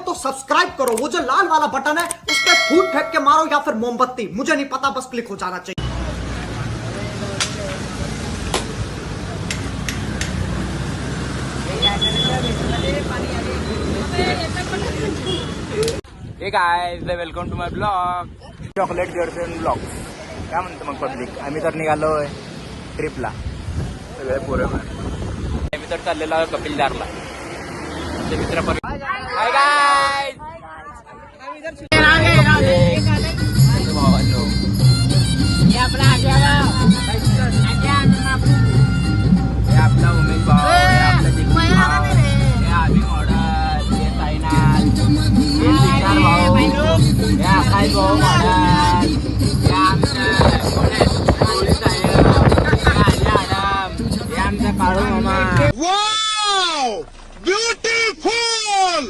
तो सब्सक्राइब करो, वो जो लाल वाला बटन है उस पर फूट फेंक के मारो या फिर मोमबत्ती, मुझे नहीं पता, बस क्लिक हो जाना चाहिए। Hey guys, welcome to my blog, chocolate girlfriend blog. काय म्हणतो मग पब्लिक? आम्ही तर निघालोय ट्रिपला, सगळे पोरं. आम्ही तर चाललेलो आहे कपिलदारला. आमचे मित्र पण. हाय गाइस, आपला उमेश भाऊ, आपला जिग्नेश भाऊ, आम्ही मॉडल, साईनाथ, विचार भाऊ, आकाश भाऊ मॉडल, आमचा काळू मामा. Wow, beautiful.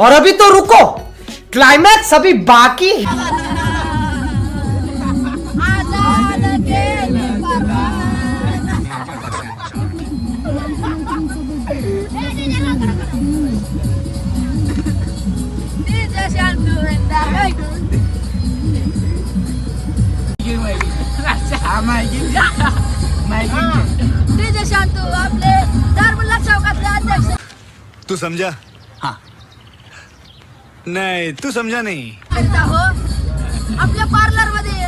और अभी तो रुको, क्लाइमैक्स अभी बाकी है. शांतू आपले दारमुल्ला चौकातले अध्यक्ष. तू समझा? हाँ. नहीं, तू समझा नहीं. हो आपल्या पार्लर मध्ये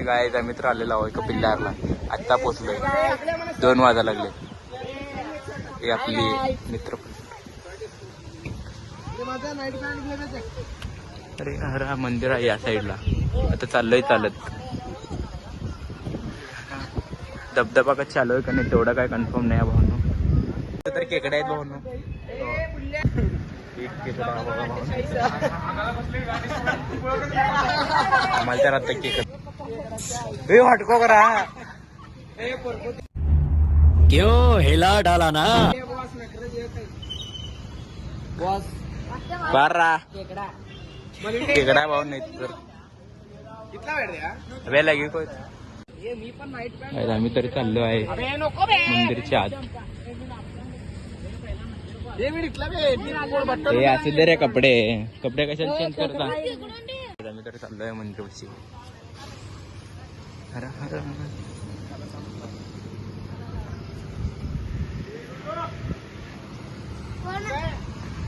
गाइस, आम्ही तर आलेलो आहोत कपिलदारला. आत्ता पोचलोय, 2 वाजा लागले. हे आपली मित्र. अरे हा मंदिर आहे या साईडला. आता चाललोय चालत. धबधबा का चालू आहे का नाही तेवढं काय कन्फर्म नाही भावनो. तर केकडे आहेत भावनो. आम्हाला तर आता केकड हटको करा. क्यों हिला डाला ना. बारा केकडा भाऊ नाही तर वेळ लागेल कोण. आम्ही तरी चाललो आहे मंदिरच्या आत. हे असू दे रे, कपडे कशाला चेंज करता. आम्ही तरी चाललो आहे मंदिरची. हर हर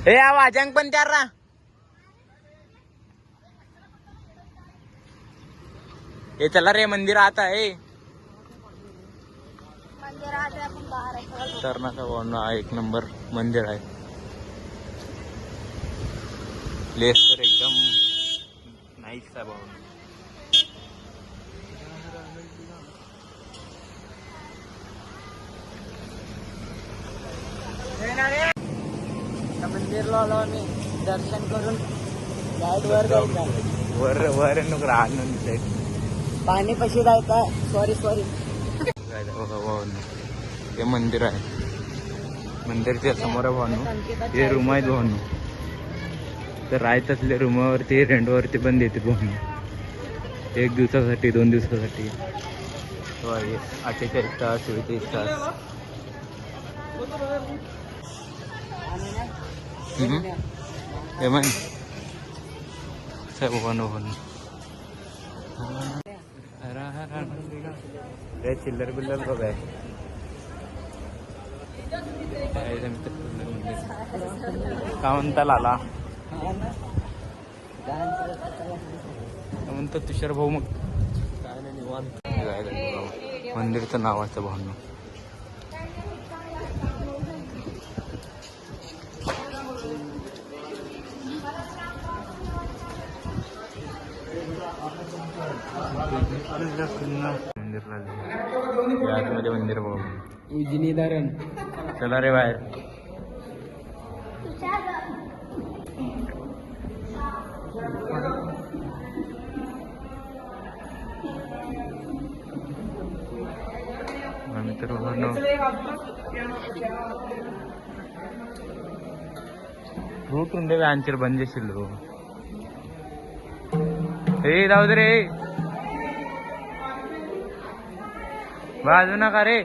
हे वाजंग पण त्यार रा. हे चला रे, मंदिर आता आहे. तरणाचा वर्ण एक नंबर मंदिर आहे. प्लेस तर एकदम नाईस आहे भाऊ. मंदिरला आलो आम्ही, दर्शन करून गाईड वर जायचं. वर नको राहणार, पाणी पशी जायचं. सॉरी हे मंदिर आहे. मंदिरच्या समोर भावनो हे रूम आहेत भावनो. तर राहत असले रूमावरती रेंटवरती पण देते भावनो. 1 दिवसासाठी 2 दिवसासाठी 48 तास 47 तास. Emang saya bukan चिल्लर बिल्लर बघ आहे का म्हणता लाला म्हणतो तुषार भाऊ मग मंदिरचं नावाचं भावना मंदिरला मंदिर बघू उजनी धरण चला रे बाहेर रूट ఉండే వ్యాంచర్ బంద్ చేసిల్లు ఏ రావు రే बाजू नका रे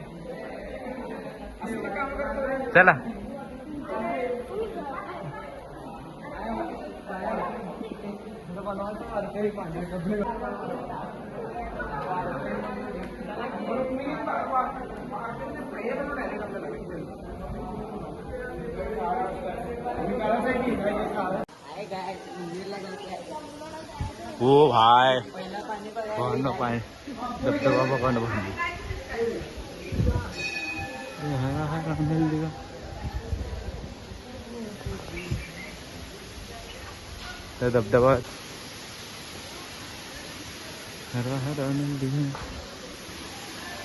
चला ओ भाई बघ पाय धबधबा बघा ना धबधबा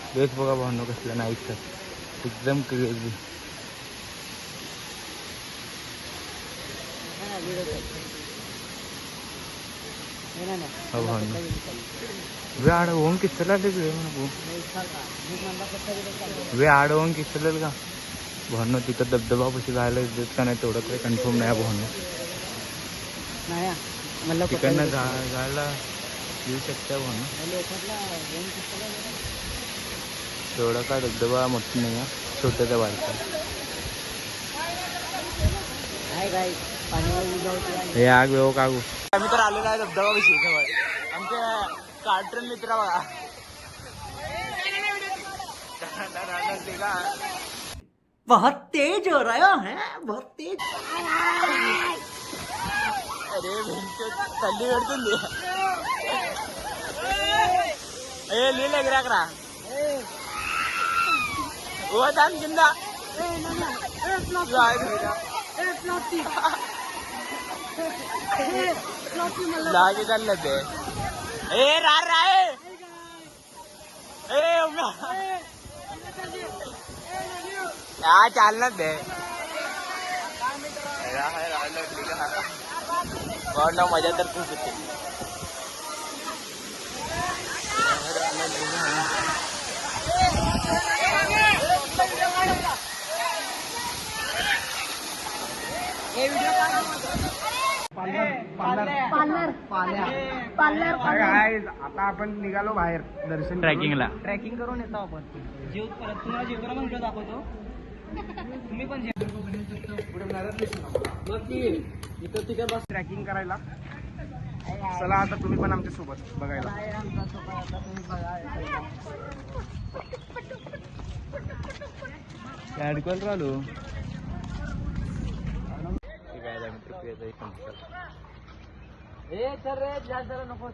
बेस बघा भावनो कसला नाईक एकदम क्रेझी भावनो वे आडवून किती वे आडवून किती का भावनो तिथं धबधबा पशी जायला देत का नाही तेवढं काही कन्फर्म नाही भावनो तिकडनं जायला येऊ शकता भावनो तेवढा काय धबधबा मोठा नाही छोट्याचा बारका हे आग वेव कागू आम्ही तर आलेलो आहे धबधबा विषयी आमच्या कार्टून मित्र बघा बहुत तेज हो रहा है बहुत तेज अरे तल्ली పెడుతుంది ఏ నీళ్ళు ఎగిరాకరా ఓ దాని కింద लागे चालले ए रा चाललं ते मजा तर खूप होते आता आपण निघालो बाहेर दर्शन ट्रॅकिंगला ट्रॅकिंग करून येतो आपण तुम्हाला जेवताना व्हिडिओ दाखवतो तुम्ही पण इथं तिथे बस ट्रॅकिंग करायला चला आता तुम्ही पण आमच्या सोबत बघायला अडकल राहिलो नको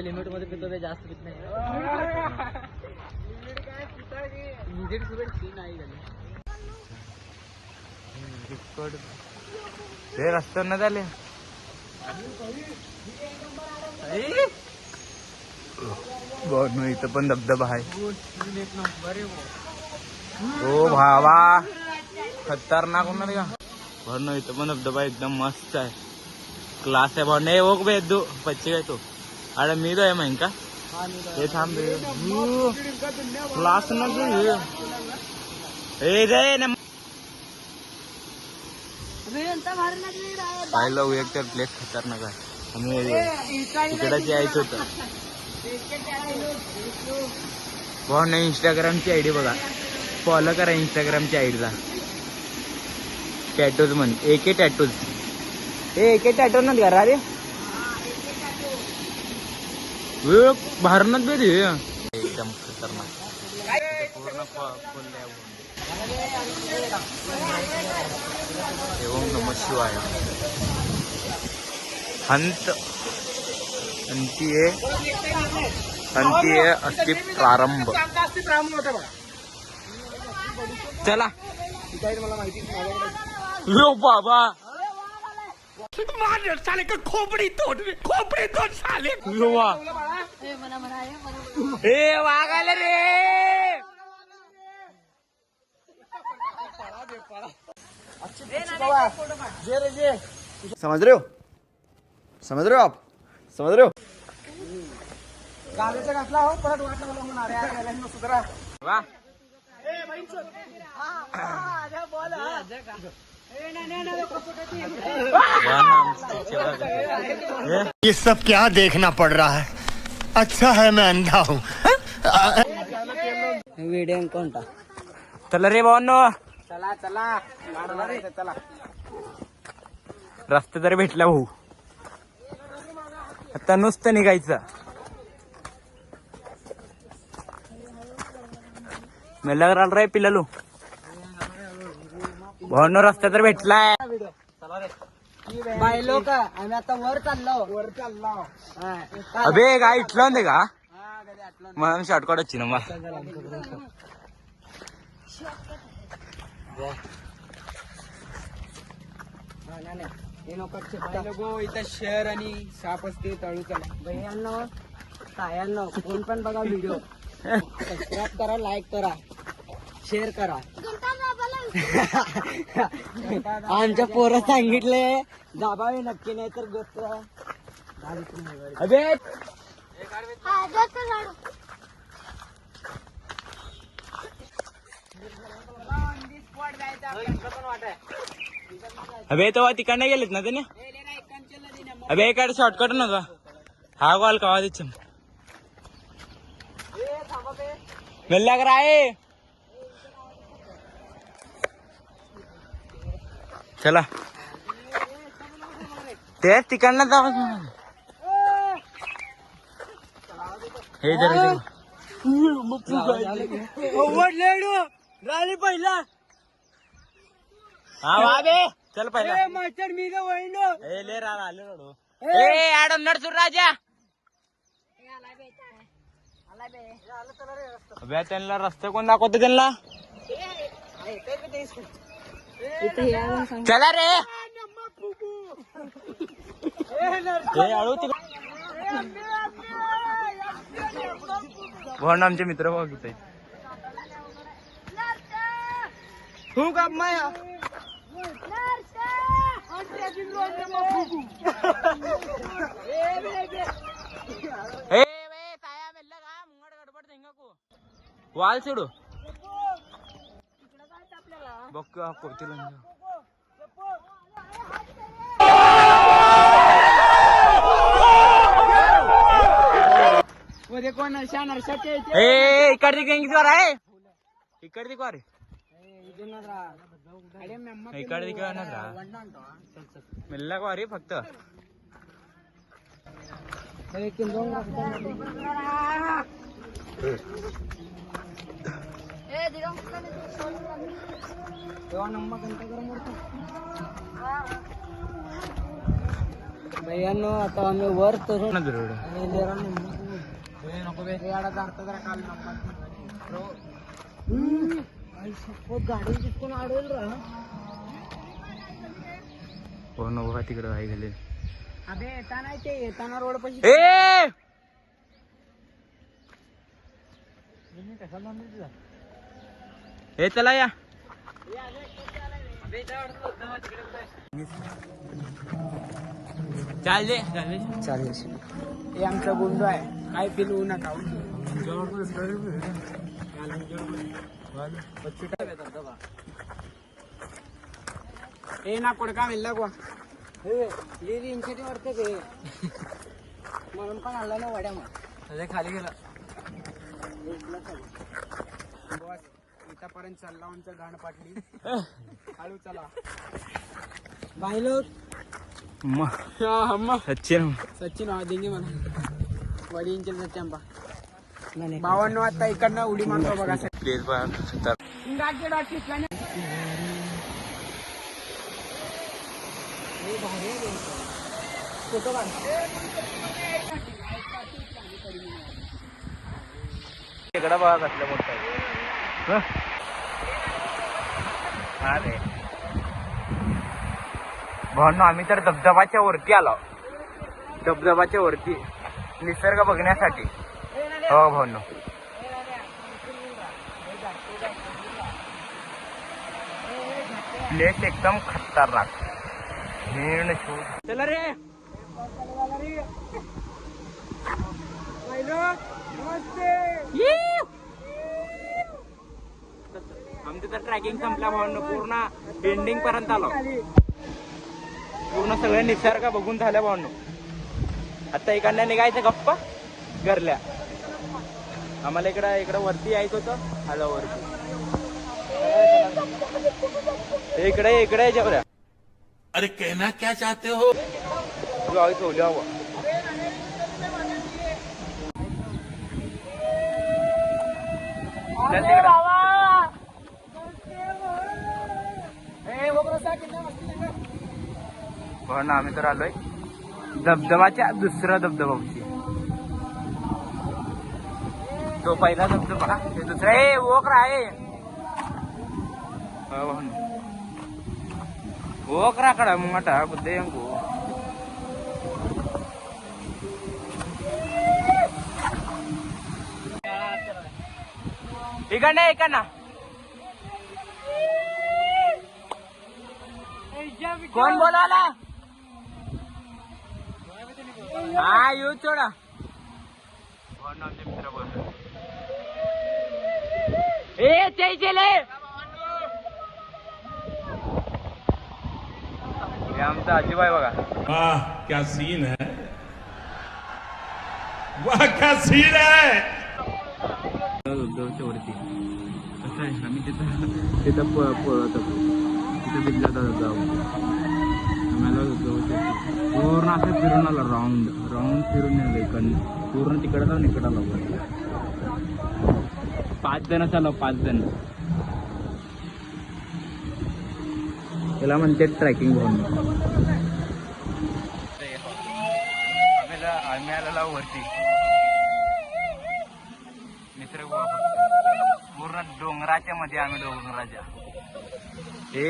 लिमिट मध्ये पितो ते जास्त पित नाही हे रस्त्यावर न झाले इथं पण धबधबा आहे हो भावा खतरनाक होणार का भरनो इथं पण धबधबा एकदम मस्त आहे क्लास आहे भाऊ नाही ओक बेदू पच्ची काय तो अरे मी तो आहे माहिती का हे थांब क्लास ना पाहिलं एक तर प्लेस खतरनाक आहे आम्ही इकडेच यायचं होतं. भाऊ नाही इंस्टाग्रामची आयडी बघा, फॉलो करा इंस्टाग्रामची आयडीला. टॅटूज म्हण AK टॅटूज. हे AK टॅटू ना करा रे भारनात बे रे एकदम खतरनाक. पूर्ण ओम नमः शिवाय. अंती अस्ति प्रारंभ. चला यो बाबा साले का खोपड़ी तोड़ साले. यो वा ए, म्हणा ए वागायला रे. समझ रहे हो, समझ रहे हो आप, समझ रहे हो. वा ये सब क्या देखना पड़ रहा है. अच्छा है मैं अंधा हूँ. चला रे भावांनो, चला रस्ता तरी भेटला भाऊ. आता नुसतं निघायचं. मेला राल रे पिलालू भावांनो, रस्ता तर भेटलाय. बाय लोक आम्ही आता वर चाललो. अबे काय इटलं होते का मला शॉर्टकट अच्छी ना मग. इथं शहर आणि साप असते तळू चला भैयांनो तायांनो कोण पण बघा व्हिडिओ. सबस्क्राईब करा, लाईक करा, शेअर करा. आमच्या पोरं सांगितले दाबावे नक्की, नाही तर गोष्ट. अबे अबे तेव्हा तिकडनं गेलेत ना त्याने. अबे इकडे शॉर्टकट नका. हा कॉल कवा देच मिळला का आहे. चला ते तिकडनं जावं. हे जरा पहिला हा बाबे चल पहिला. ए ले आलो ए आडम नडसूर राजा. अबे त्यांना रस्ता कोण दाखवतो त्यांना. चला रे भवन आमचे मित्र बघित खूप माया. वाल सोडू बघ कोतील. इकडे किती वार आहे. इकडे वार इकडे मिळला का वारे फक्त. भैयांनो आता आम्ही वर तर गाडी चिटकून अडवल रा. हो न बघा तिकडे आहे गेले. अबे येताना ते येताना रोड पाशी हे चला या. चालले हे आमचा गुंडो आहे, काय पिलवू नका. ए ना कोडका मिळला गो. इंचटी वाटतं ते म्हणून पण आलं ना वड्या मग खाली गेला बस इथपर्यंत चालला आमचं घाण पाटली हळू चला बाय लोक सचिन सचिन देंगे मला वडी इंच सच्चांबा 52 आता इकडनं उडी मारतो बघा प्लीज फोटो काढ इकडं बघा कसलं मोठं आहे. अरे भावनो आम्ही तर धबधबाच्या वरती आलो धबधबाच्या वरती निसर्ग बघण्यासाठी हो भावनो प्लेस एकदम खतरनाक चला रे आमचं तर ट्रॅकिंग संपला भावनो पूर्ण एंडिंग पर्यंत आलो पूर्ण सगळं निसर्ग बघून झालं भावनो आता इकडनं निघायचं गप्पा घरल्या आम्हाला इकडं वरती यायचं होतं आलो वरती इकडे जेवढ्या अरे कहना क्या चाहते हो ठेवली हवं हो ना आम्ही तर आलोय धबधबाच्या दुसरा धबधबाची तो पहिला धबधबा ते दुसरा ओकरा आहे ओकरा कडा मोठा बुद्धे अंगू इकडनं कोण बोलावला हा येऊ थोडा मित्र बोल चले हे आमचा आजीबाई बघा वाह क्या सीन है वाह क्या सीन है धबधबाच्या वरती कसं आहे आम्ही तिथं पळत तिथं दिल्लीला जाऊ आम्हाला पूर्ण असं फिरून आलो राऊंड फिरून आलो इकडनं पूर्ण तिकडं जाऊन इकडं आलो 5 जण चालव 5 जण त्याला म्हणते ट्रॅकिंग भावून आम्ही आलेला वरती निसर्ग पूर्ण डोंगराच्या मध्ये आम्ही डोंगराच्या हे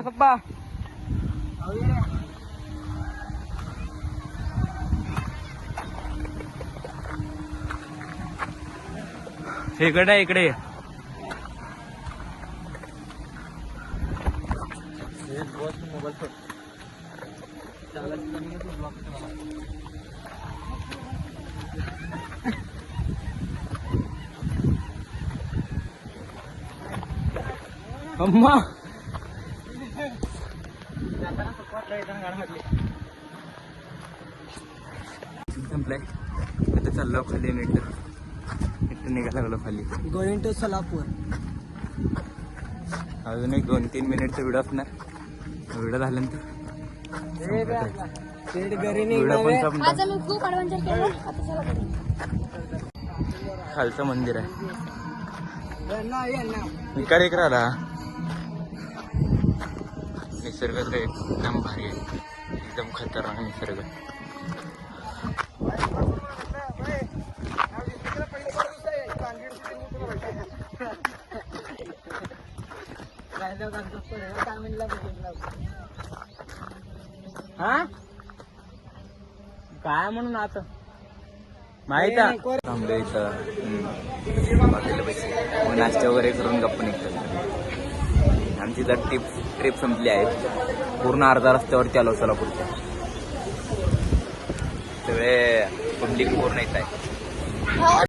सप्पा इकडे अम्मा संपलाय आता चाललो खाली इथं निघायला लागलो खाली गोइंग टू सोलापूर अजून एक 2-3 मिनिटचा व्हिडिओ असणार व्हिडिओ झाल्यानंतर व्हिडिओ पण संपला आज आम्ही खूप ॲडव्हेंचर केलं आता चला घरी. खालचं मंदिर आहे इकडे राहिला निसर्ग तर एकदम भारी आहे एकदम खतरनाक निसर्ग हा काय म्हणून आता माहित आहे थांबलो इथं बाकीले पैसे मग नाश्ता वगैरे करून गप्प निघतात. आमची जर ट्रिप संपली आहे. पूर्ण अर्धा रस्त्यावरती आलो सोलापूरच्या. सगळे पब्लिक पूर्ण येत आहे.